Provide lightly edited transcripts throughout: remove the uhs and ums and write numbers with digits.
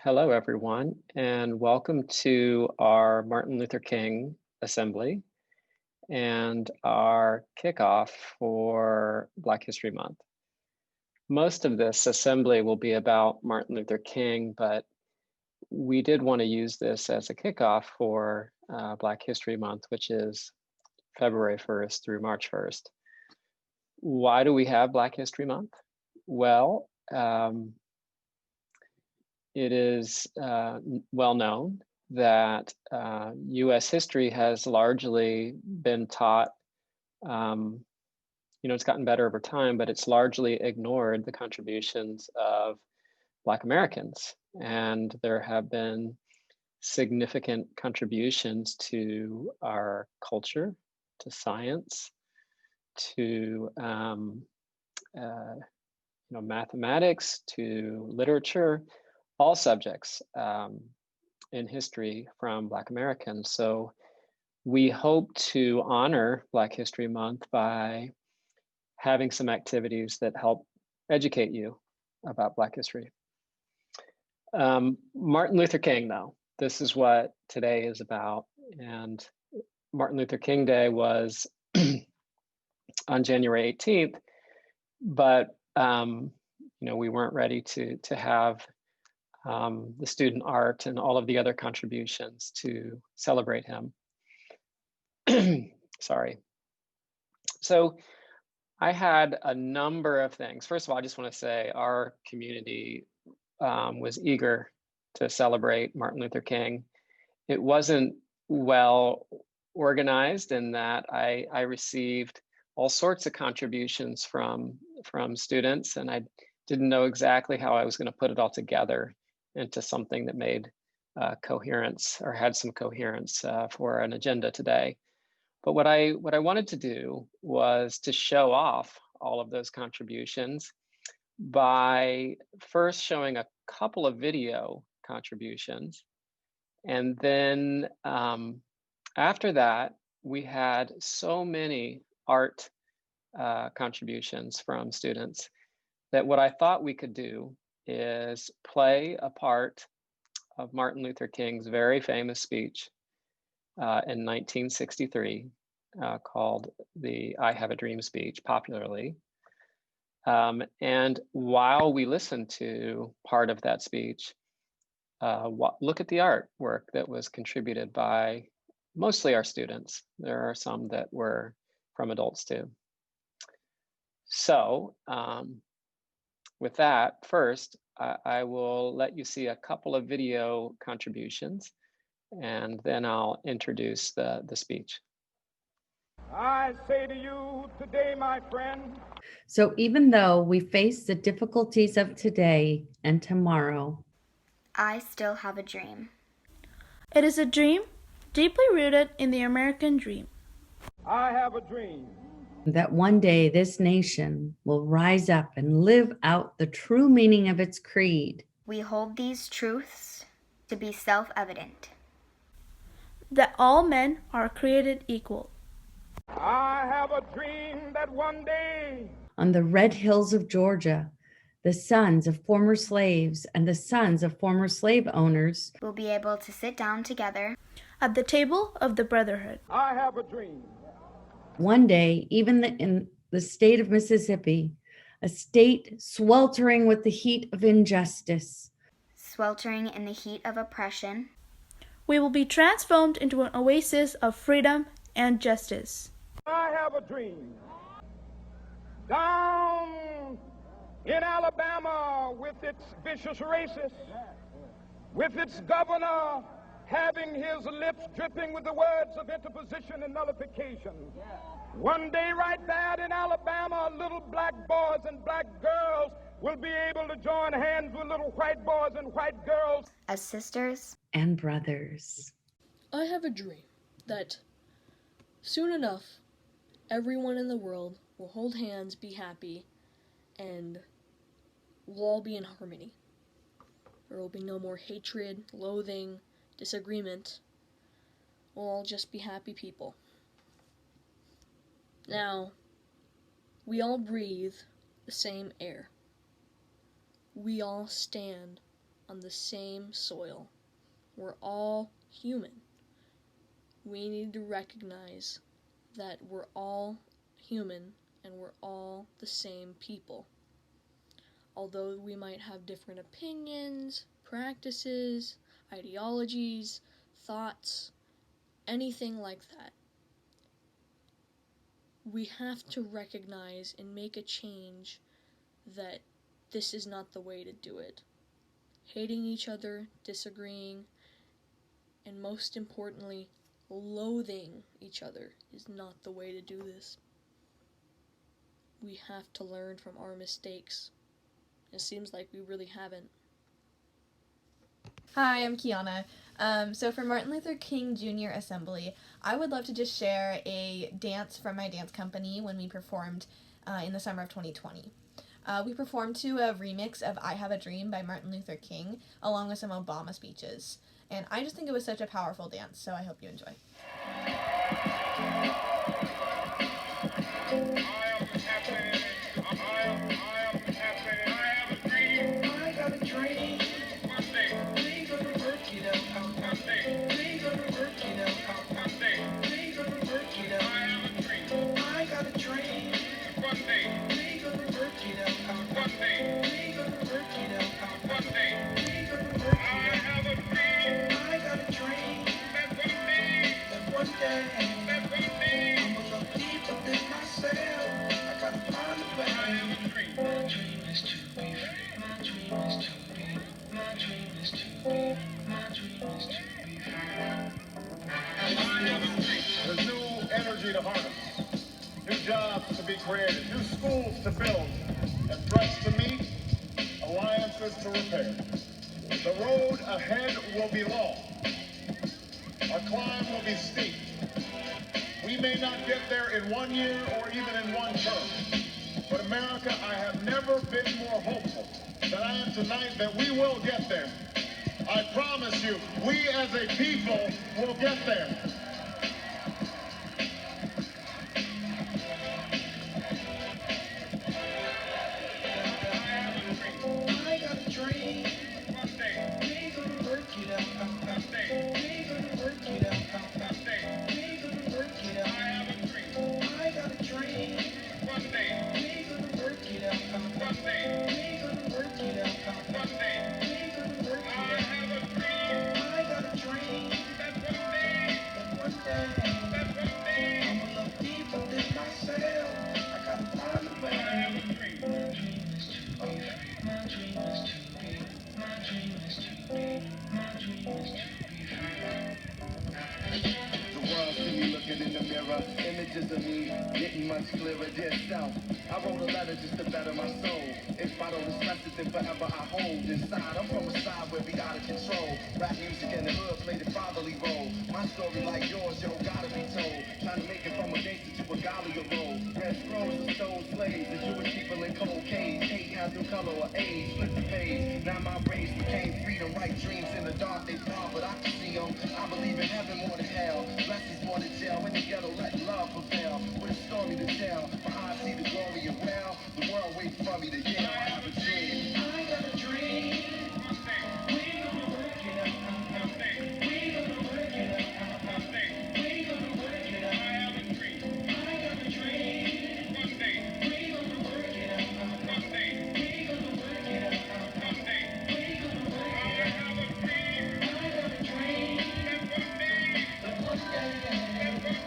Hello, everyone, and welcome to our Martin Luther King Assembly and our kickoff for Black History Month. Most of this assembly will be about Martin Luther King, but we did want to use this as a kickoff for Black History Month, which is February 1st through March 1st. Why do we have Black History Month? Well, it is well known that US history has largely been taught, it's gotten better over time, but it's largely ignored the contributions of Black Americans. And there have been significant contributions to our culture, to science, to mathematics, to literature, all subjects in history from Black Americans. So we hope to honor Black History Month by having some activities that help educate you about Black history. Martin Luther King, though, this is what today is about. And Martin Luther King Day was on January 18th, but we weren't ready to have the student art and all of the other contributions to celebrate him. Sorry. So I had a number of things. First of all, I just want to say our community was eager to celebrate Martin Luther King. It wasn't well organized in that I received all sorts of contributions from students, and I didn't know exactly how I was going to put it all together into something that made coherence or had some coherence for an agenda today. But what I wanted to do was to show off all of those contributions by first showing a couple of video contributions. And then after that, we had so many art contributions from students that what I thought we could do is play a part of Martin Luther King's very famous speech in 1963 called the I Have a Dream speech, popularly. And while we listen to part of that speech, look at the artwork that was contributed by mostly our students. There are some that were from adults too. So with that, first, I will let you see a couple of video contributions, and then I'll introduce the speech. I say to you today, my friend. So even though we face the difficulties of today and tomorrow, I still have a dream. It is a dream deeply rooted in the American dream. I have a dream that one day this nation will rise up and live out the true meaning of its creed. We hold these truths to be self-evident. That all men are created equal. I have a dream that one day on the red hills of Georgia, the sons of former slaves and the sons of former slave owners will be able to sit down together at the table of the brotherhood. I have a dream. One day, even in the state of Mississippi, a state sweltering with the heat of injustice, sweltering in the heat of oppression, we will be transformed into an oasis of freedom and justice. I have a dream. Down in Alabama, with its vicious racists, with its governor having his lips dripping with the words of interposition and nullification. One day right there in Alabama, little black boys and black girls will be able to join hands with little white boys and white girls as sisters and brothers. I have a dream that soon enough, everyone in the world will hold hands, be happy, and we'll all be in harmony. There will be no more hatred, loathing, disagreement. We'll all just be happy people. Now, we all breathe the same air. We all stand on the same soil. We're all human. We need to recognize that we're all human and we're all the same people. Although we might have different opinions, practices, ideologies, thoughts, anything like that, we have to recognize and make a change that this is not the way to do it. Hating each other, disagreeing, and most importantly, loathing each other is not the way to do this. We have to learn from our mistakes. It seems like we really haven't. Hi, I'm Kiana. So for Martin Luther King Jr. Assembly, I would love to just share a dance from my dance company when we performed in the summer of 2020. We performed to a remix of I Have a Dream by Martin Luther King, along with some Obama speeches. And I just think it was such a powerful dance, so I hope you enjoy. There's new energy to harness, new jobs to be created, new schools to build, and threats to meet, alliances to repair. The road ahead will be long. Our climb will be steep. We may not get there in 1 year or even in one term. But America, I have never been more hopeful than I am tonight that we will get there. I promise you, we as a people will get there. I got a dream. One day. We gonna work it out. One day. We gonna work it out. One day. We gonna work it out. I have a dream. I got a dream. One day. We gonna work it out. One day. We gonna work it out. One day. We gonna work it out. I have a dream. I got a dream. That one day. That one day. That one day. I'ma look deeper than myself. I gotta find a way. I have a dream. My dream is to be free. My dream is to be. My dream is to be. My dream is to be free. The world see me looking in the mirror, images of me getting much clearer. Dear self, I wrote a letter just to better my soul. If I don't express it, then forever I hold inside. I'm from a side where we out of control. Rap music and the hood played a fatherly role. My story like yours, yo, gotta be told. Trying to make it from a gangster to a Galia role. Red scrolls of stole slaves, the Jewish people in cold caves. Hate has no color or age, flip the page. Now my race became freedom, right dreams in the dark, they fall, but I can see them. I believe in heaven more than hell. Blessings more than jail. In the ghetto, let love prevail. With a story to tell. My eyes see the glory and well. The world waits for me to yell. I have a dream. I got a dream. We gonna work it out. We gonna work it out. We gonna work it out. I have a dream. I got a dream. We gonna work it out. We gonna work it out. We gonna work it out. I have a dream. I got a dream. That one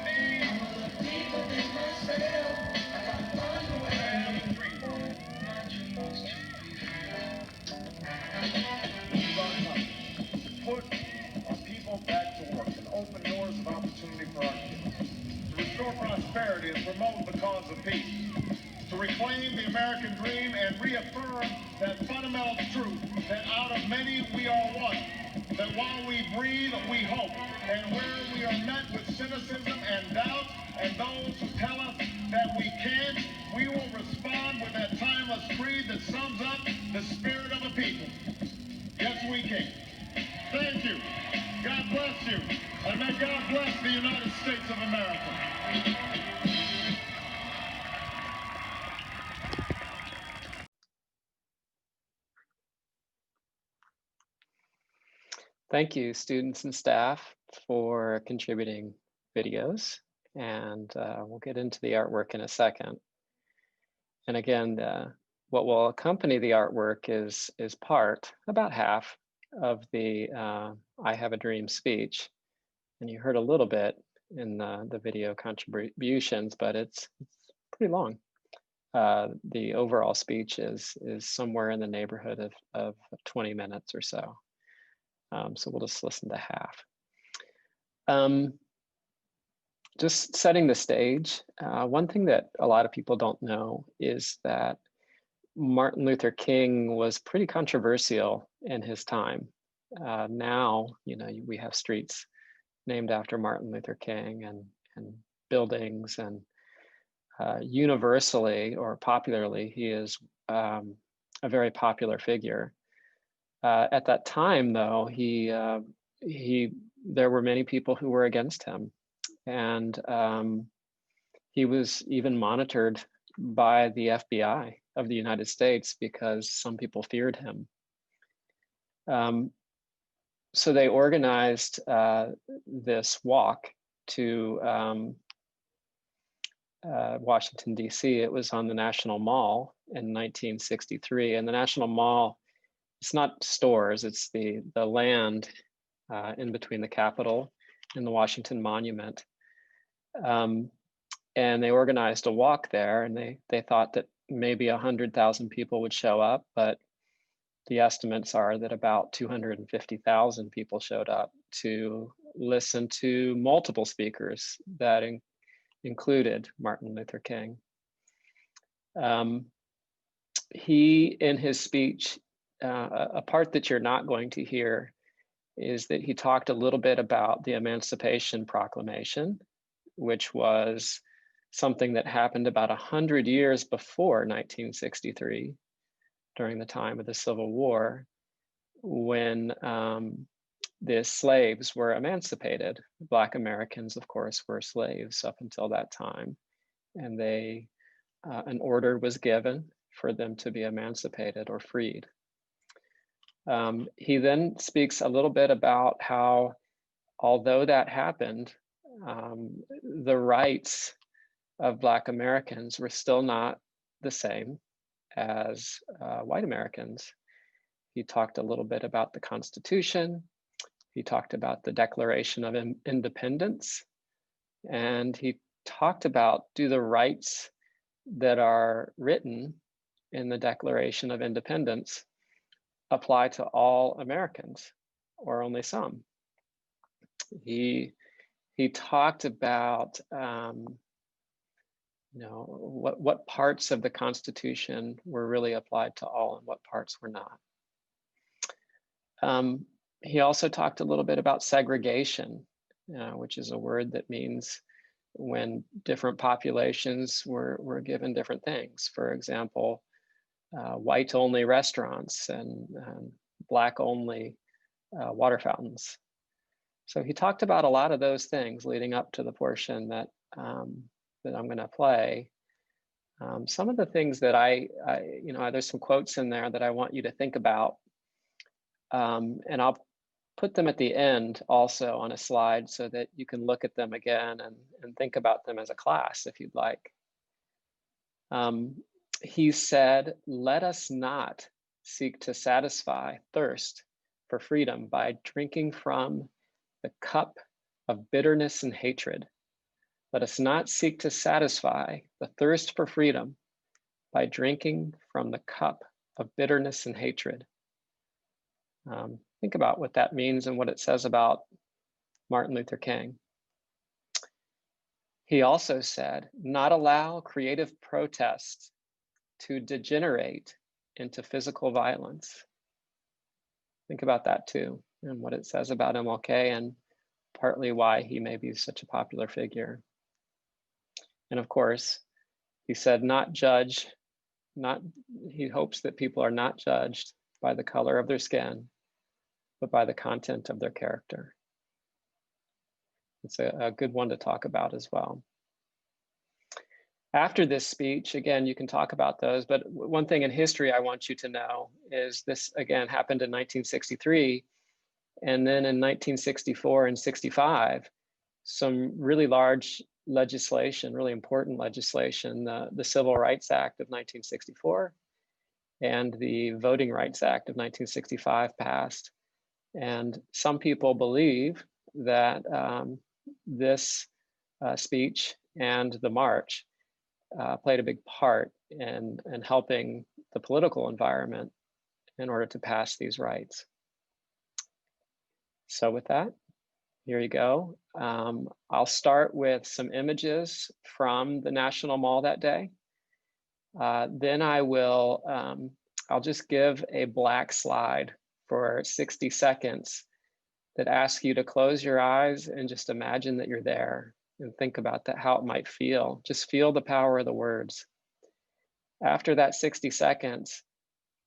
day, I'ma look deeper than myself. I gotta find a way. I have a dream. My dream is to be free. Put our people back to work and open doors of opportunity for our kids. To restore prosperity and promote the cause of peace. To reclaim the American dream and reaffirm that fundamental truth that out of many we are one. That while we breathe, we hope. And where we are met with cynicism and doubt, and those who tell us that we can't, we will respond with that timeless creed that sums up the spirit of a people. Yes, we can. Thank you. God bless you. And may God bless the United States of America. Thank you, students and staff, for contributing videos. And we'll get into the artwork in a second. And again, what will accompany the artwork is part, about half, of the I Have a Dream speech. And you heard a little bit in the video contributions, but it's pretty long. The overall speech is somewhere in the neighborhood of 20 minutes or so. So we'll just listen to half. Just setting the stage, one thing that a lot of people don't know is that Martin Luther King was pretty controversial in his time. Now, we have streets named after Martin Luther King and buildings, and universally or popularly, he is a very popular figure. At that time, though, there were many people who were against him, and he was even monitored by the FBI of the United States because some people feared him. So they organized this walk to Washington, D.C. It was on the National Mall in 1963. And the National Mall, it's not stores, it's the land in between the Capitol and the Washington Monument. And they organized a walk there, and they thought that maybe 100,000 people would show up, but the estimates are that about 250,000 people showed up to listen to multiple speakers that included Martin Luther King. He, in his speech, a part that you're not going to hear is that he talked a little bit about the Emancipation Proclamation, which was something that happened about 100 years before 1963, during the time of the Civil War, when the slaves were emancipated. Black Americans, of course, were slaves up until that time, and an order was given for them to be emancipated or freed. He then speaks a little bit about how, although that happened, the rights of Black Americans were still not the same as white Americans. He talked a little bit about the Constitution. He talked about the Declaration of Independence. And he talked about, do the rights that are written in the Declaration of Independence apply to all Americans or only some? He talked about what parts of the Constitution were really applied to all and what parts were not. He also talked a little bit about segregation, which is a word that means when different populations were given different things. For example, white-only restaurants and Black-only water fountains. So he talked about a lot of those things leading up to the portion that I'm going to play. Some of the things that there's some quotes in there that I want you to think about, and I'll put them at the end also on a slide so that you can look at them again and think about them as a class if you'd like. He said, "Let us not seek to satisfy thirst for freedom by drinking from the cup of bitterness and hatred. Let us not seek to satisfy the thirst for freedom by drinking from the cup of bitterness and hatred." Think about what that means and what it says about Martin Luther King. He also said, "Not allow creative protest to degenerate into physical violence." Think about that too, and what it says about MLK and partly why he may be such a popular figure. And of course, he said, he hopes that people are not judged by the color of their skin, but by the content of their character. It's a good one to talk about as well. After this speech, again, you can talk about those, but one thing in history I want you to know is this, again, happened in 1963. And then in 1964 and 65, some really large legislation, really important legislation, the Civil Rights Act of 1964 and the Voting Rights Act of 1965 passed. And some people believe that this speech and the march played a big part in helping the political environment in order to pass these rights. So with that, here you go. I'll start with some images from the National Mall that day. Then I'll just give a black slide for 60 seconds that asks you to close your eyes and just imagine that you're there and think about that, how it might feel. Just feel the power of the words. After that 60 seconds,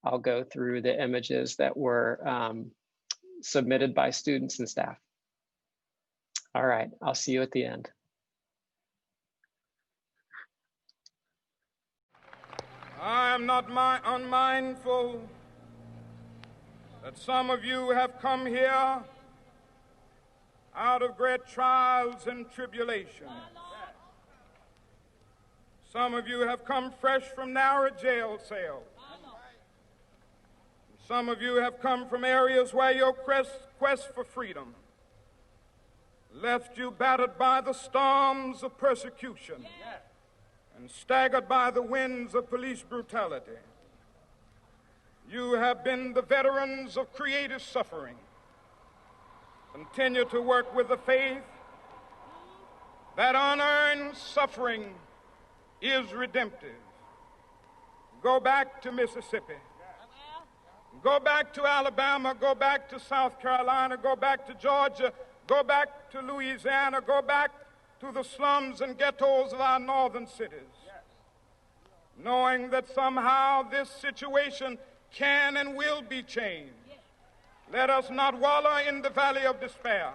I'll go through the images that were submitted by students and staff. All right, I'll see you at the end. I am not unmindful that some of you have come here out of great trials and tribulations. Some of you have come fresh from narrow jail cells. Some of you have come from areas where your quest for freedom left you battered by the storms of persecution and staggered by the winds of police brutality. You have been the veterans of creative suffering. Continue to work with the faith that unearned suffering is redemptive. Go back to Mississippi. Go back to Alabama. Go back to South Carolina. Go back to Georgia. Go back to Louisiana. Go back to the slums and ghettos of our northern cities. Knowing that somehow this situation can and will be changed. Let us not wallow in the valley of despair.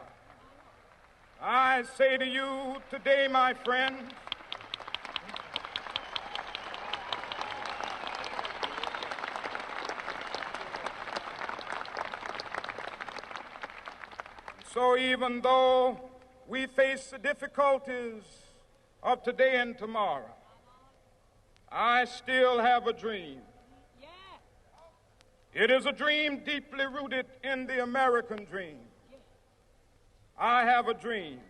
I say to you today, my friends, so even though we face the difficulties of today and tomorrow, I still have a dream. It is a dream deeply rooted in the American dream. I have a dream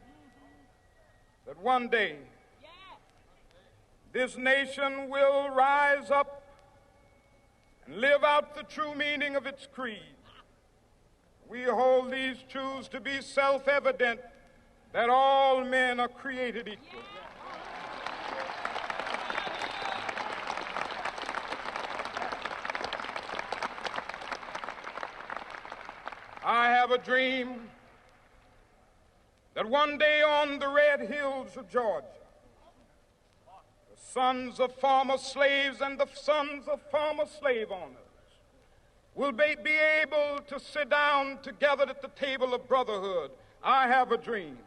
that one day this nation will rise up and live out the true meaning of its creed. We hold these truths to be self-evident, that all men are created equal. I have a dream that one day on the red hills of Georgia, the sons of former slaves and the sons of former slave owners will be able to sit down together at the table of brotherhood. I have a dream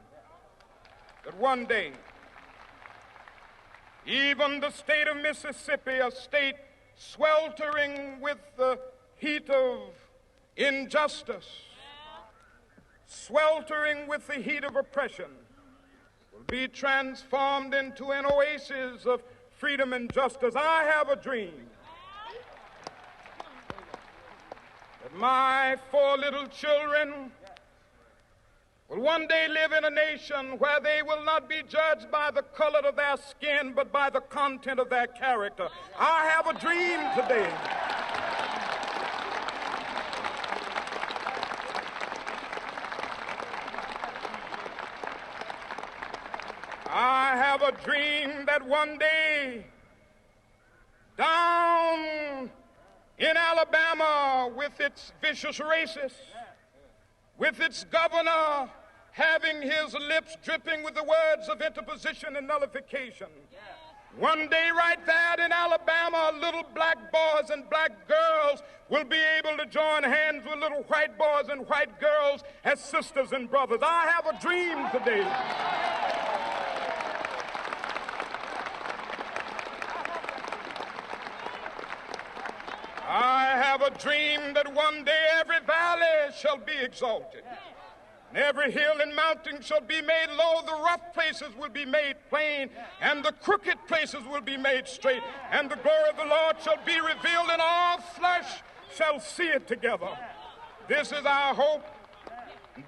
that one day, even the state of Mississippi, a state sweltering with the heat of injustice, sweltering with the heat of oppression, will be transformed into an oasis of freedom and justice. I have a dream that my 4 little children will one day live in a nation where they will not be judged by the color of their skin, but by the content of their character. I have a dream today I have a dream that one day down in Alabama, with its vicious racists, with its governor having his lips dripping with the words of interposition and nullification, one day right there in Alabama, little black boys and black girls will be able to join hands with little white boys and white girls as sisters and brothers. I have a dream today I have a dream that one day every valley shall be exalted. And every hill and mountain shall be made low, the rough places will be made plain, and the crooked places will be made straight. And the glory of the Lord shall be revealed, and all flesh shall see it together. This is our hope.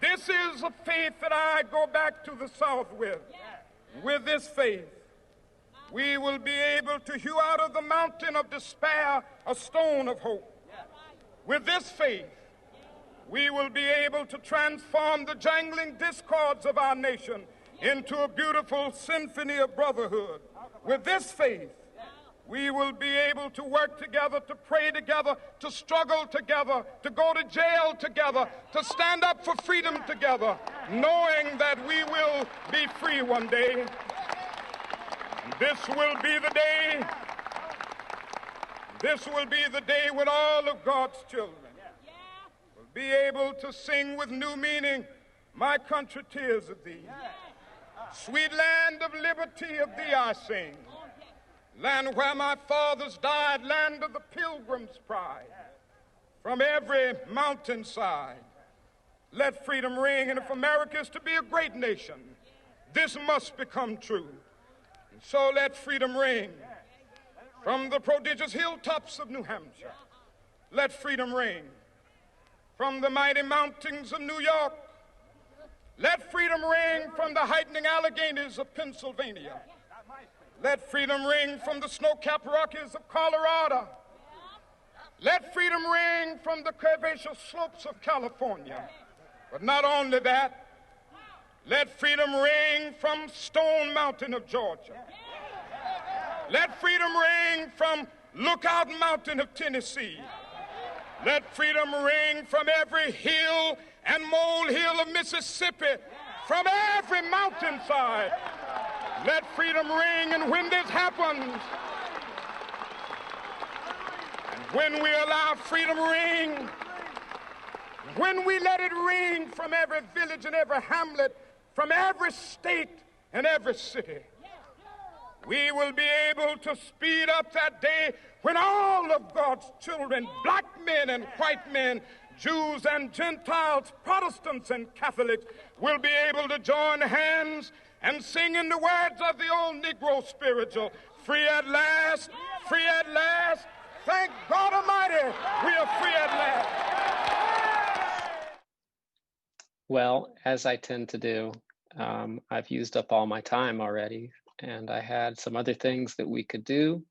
This is a faith that I go back to the South with. With this faith, we will be able to hew out of the mountain of despair a stone of hope. With this faith, we will be able to transform the jangling discords of our nation into a beautiful symphony of brotherhood. With this faith, we will be able to work together, to pray together, to struggle together, to go to jail together, to stand up for freedom together, knowing that we will be free one day. This will be the day. This will be the day when all of God's children will be able to sing with new meaning, "My country, tears of thee. Sweet land of liberty, of thee I sing. Land where my fathers died, land of the pilgrim's pride. From every mountainside, let freedom ring. And if America is to be a great nation, this must become true. And so let freedom ring from the prodigious hilltops of New Hampshire. Let freedom ring from the mighty mountains of New York. Let freedom ring from the heightening Alleghenies of Pennsylvania. Let freedom ring from the snow-capped Rockies of Colorado. Let freedom ring from the curvaceous slopes of California. But not only that, let freedom ring from Stone Mountain of Georgia. Let freedom ring from Lookout Mountain of Tennessee. Let freedom ring from every hill and molehill of Mississippi, from every mountainside. Let freedom ring, and when this happens, and when we allow freedom ring, when we let it ring from every village and every hamlet, from every state and every city, we will be able to speed up that day when all of God's children, black men and white men, Jews and Gentiles, Protestants and Catholics, will be able to join hands and sing in the words of the old Negro spiritual, "Free at last, free at last, thank God Almighty, we are free at last." Well, as I tend to do, I've used up all my time already, and I had some other things that we could do,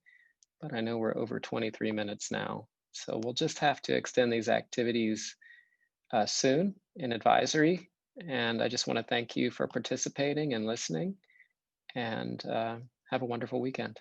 but I know we're over 23 minutes now. So we'll just have to extend these activities soon in advisory. And I just want to thank you for participating and listening, and have a wonderful weekend.